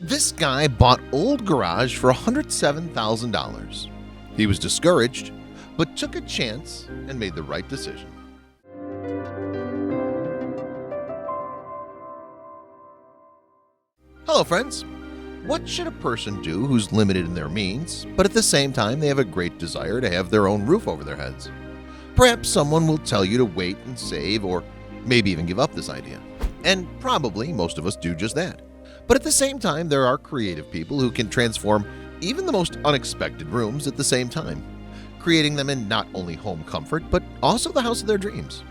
This guy bought old garage for $107,000. He was discouraged, but took a chance and made the right decision. Hello friends! What should a person do who's limited in their means, but at the same time they have a great desire to have their own roof over their heads? Perhaps someone will tell you to wait and save, or maybe even give up this idea. And probably most of us do just that. But at the same time, there are creative people who can transform even the most unexpected rooms at the same time, creating them in not only home comfort, but also the house of their dreams.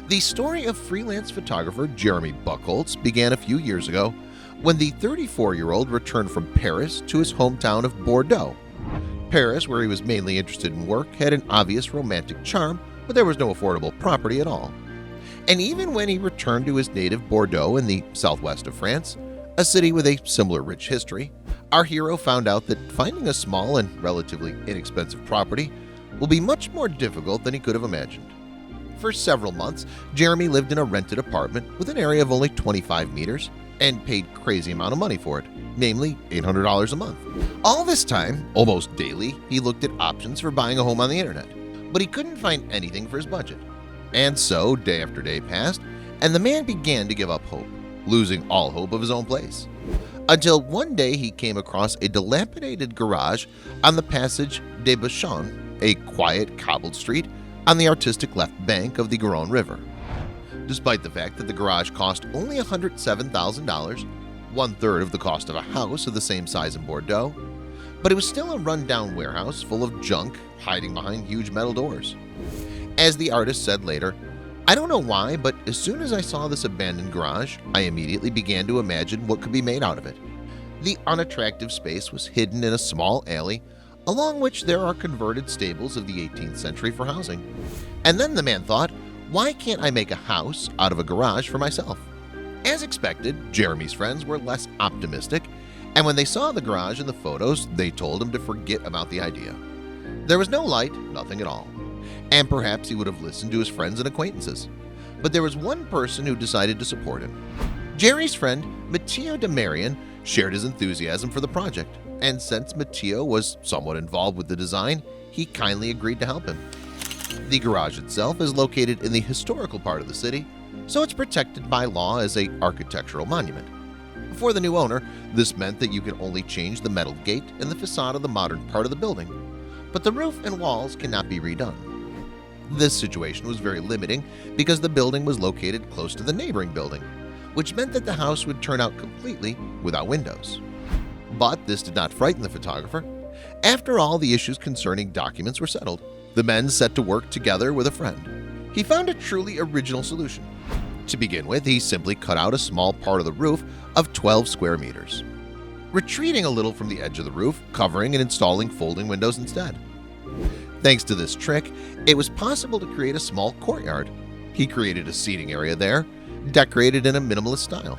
The story of freelance photographer Jeremy Buchholz began a few years ago when the 34-year-old returned from Paris to his hometown of Bordeaux. Paris, where he was mainly interested in work, had an obvious romantic charm, but there was no affordable property at all. And even when he returned to his native Bordeaux in the southwest of France, a city with a similar rich history, our hero found out that finding a small and relatively inexpensive property will be much more difficult than he could have imagined. For several months, Jeremy lived in a rented apartment with an area of only 25 meters and paid crazy amount of money for it, namely $800 a month. All this time, almost daily, he looked at options for buying a home on the internet, but he couldn't find anything for his budget. And so day after day passed, and the man began to give up hope, losing all hope of his own place. Until one day he came across a dilapidated garage on the Passage des Bouchons, a quiet cobbled street on the artistic left bank of the Garonne River. Despite the fact that the garage cost only $107,000, one-third of the cost of a house of the same size in Bordeaux, but it was still a run-down warehouse full of junk hiding behind huge metal doors. As the artist said later, "I don't know why, but as soon as I saw this abandoned garage, I immediately began to imagine what could be made out of it. The unattractive space was hidden in a small alley, along which there are converted stables of the 18th century for housing. And then the man thought, why can't I make a house out of a garage for myself?" As expected, Jeremy's friends were less optimistic, and when they saw the garage in the photos, they told him to forget about the idea. There was no light, nothing at all. And perhaps he would have listened to his friends and acquaintances. But there was one person who decided to support him. Jerry's friend, Matteo de Marian, shared his enthusiasm for the project, and since Matteo was somewhat involved with the design, he kindly agreed to help him. The garage itself is located in the historical part of the city, so it's protected by law as an architectural monument. For the new owner, this meant that you could only change the metal gate and the facade of the modern part of the building, but the roof and walls cannot be redone. This situation was very limiting because the building was located close to the neighboring building, which meant that the house would turn out completely without windows. But this did not frighten the photographer. After all the issues concerning documents were settled, the men set to work together with a friend. He found a truly original solution. To begin with, he simply cut out a small part of the roof of 12 square meters, retreating a little from the edge of the roof, covering and installing folding windows instead. Thanks to this trick, it was possible to create a small courtyard. He created a seating area there, decorated in a minimalist style.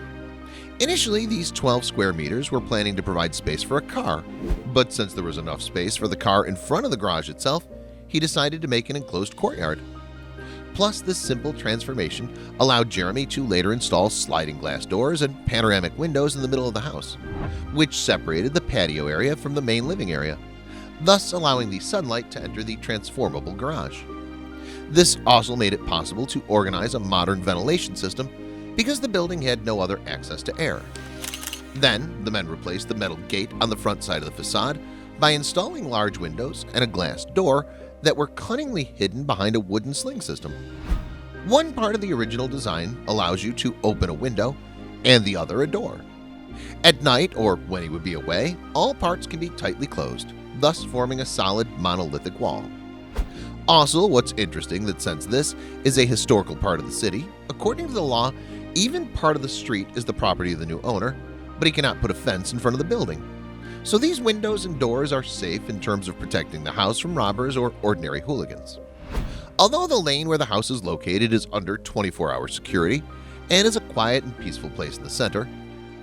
Initially, these 12 square meters were planning to provide space for a car, but since there was enough space for the car in front of the garage itself, he decided to make an enclosed courtyard. Plus, this simple transformation allowed Jeremy to later install sliding glass doors and panoramic windows in the middle of the house, which separated the patio area from the main living area, thus allowing the sunlight to enter the transformable garage. This also made it possible to organize a modern ventilation system because the building had no other access to air. Then, the men replaced the metal gate on the front side of the facade by installing large windows and a glass door that were cunningly hidden behind a wooden sling system. One part of the original design allows you to open a window and the other a door. At night, or when he would be away, all parts can be tightly closed, thus forming a solid monolithic wall. Also, what's interesting that since this is a historical part of the city, according to the law, even part of the street is the property of the new owner, but he cannot put a fence in front of the building. So these windows and doors are safe in terms of protecting the house from robbers or ordinary hooligans. Although the lane where the house is located is under 24-hour security and is a quiet and peaceful place in the center,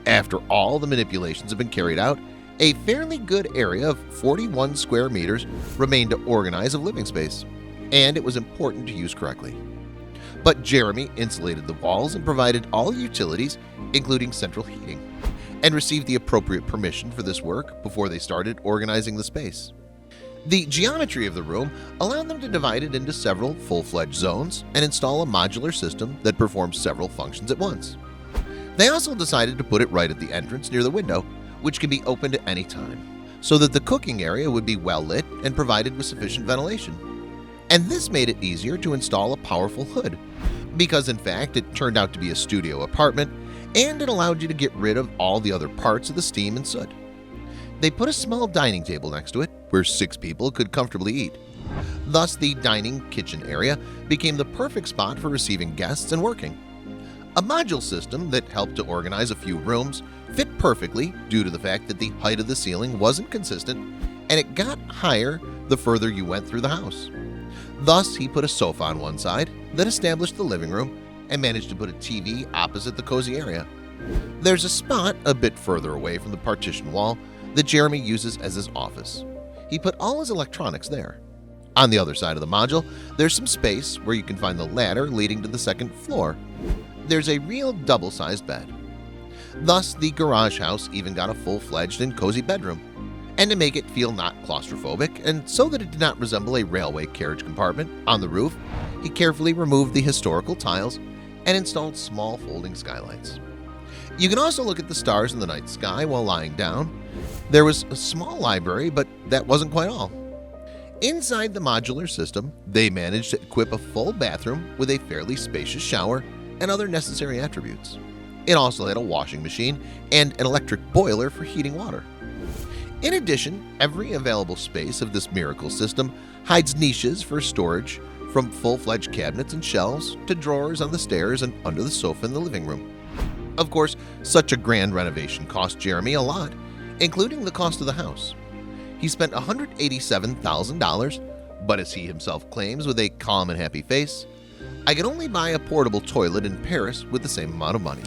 after all the manipulations have been carried out, a fairly good area of 41 square meters remained to organize a living space, and it was important to use correctly. But Jeremy insulated the walls and provided all utilities, including central heating. and received the appropriate permission for this work before they started organizing the space. The geometry of the room allowed them to divide it into several full-fledged zones and install a modular system that performs several functions at once. They also decided to put it right at the entrance near the window, which can be opened at any time, so that the cooking area would be well lit and provided with sufficient ventilation. And this made it easier to install a powerful hood, because in fact it turned out to be a studio apartment and it allowed you to get rid of all the other parts of the steam and soot. They put a small dining table next to it where 6 people could comfortably eat. Thus, the dining kitchen area became the perfect spot for receiving guests and working. A module system that helped to organize a few rooms fit perfectly due to the fact that the height of the ceiling wasn't consistent and it got higher the further you went through the house. Thus, he put a sofa on one side, then established the living room and managed to put a TV opposite the cozy area. There's a spot a bit further away from the partition wall that Jeremy uses as his office. He put all his electronics there. On the other side of the module, there's some space where you can find the ladder leading to the second floor. There's a real double-sized bed. Thus, the garage house even got a full-fledged and cozy bedroom. And to make it feel not claustrophobic, and so that it did not resemble a railway carriage compartment on the roof, he carefully removed the historical tiles and installed small folding skylights. You can also look at the stars in the night sky while lying down. There was a small library, but that wasn't quite all. Inside the modular system, they managed to equip a full bathroom with a fairly spacious shower and other necessary attributes. It also had a washing machine and an electric boiler for heating water. In addition, every available space of this miracle system hides niches for storage, from full-fledged cabinets and shelves to drawers on the stairs and under the sofa in the living room. Of course, such a grand renovation cost Jeremy a lot, including the cost of the house. He spent $187,000, but as he himself claims with a calm and happy face, "I could only buy a portable toilet in Paris with the same amount of money."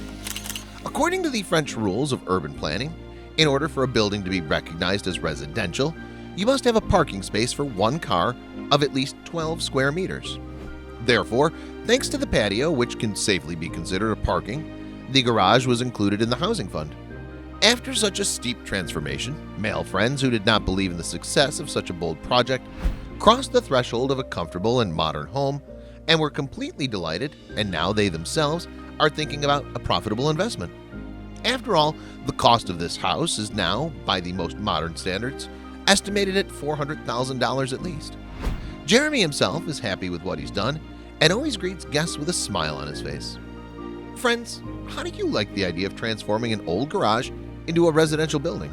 According to the French rules of urban planning, in order for a building to be recognized as residential, you must have a parking space for one car of at least 12 square meters. Therefore, thanks to the patio, which can safely be considered a parking, the garage was included in the housing fund. After such a steep transformation, male friends who did not believe in the success of such a bold project crossed the threshold of a comfortable and modern home and were completely delighted, and now they themselves are thinking about a profitable investment. After all, the cost of this house is now, by the most modern standards, estimated at $400,000 at least. Jeremy himself is happy with what he's done and always greets guests with a smile on his face. Friends, how do you like the idea of transforming an old garage into a residential building?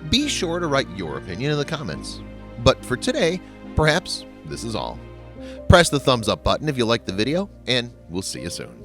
Be sure to write your opinion in the comments. But for today, perhaps this is all. Press the thumbs up button if you liked the video, and we'll see you soon.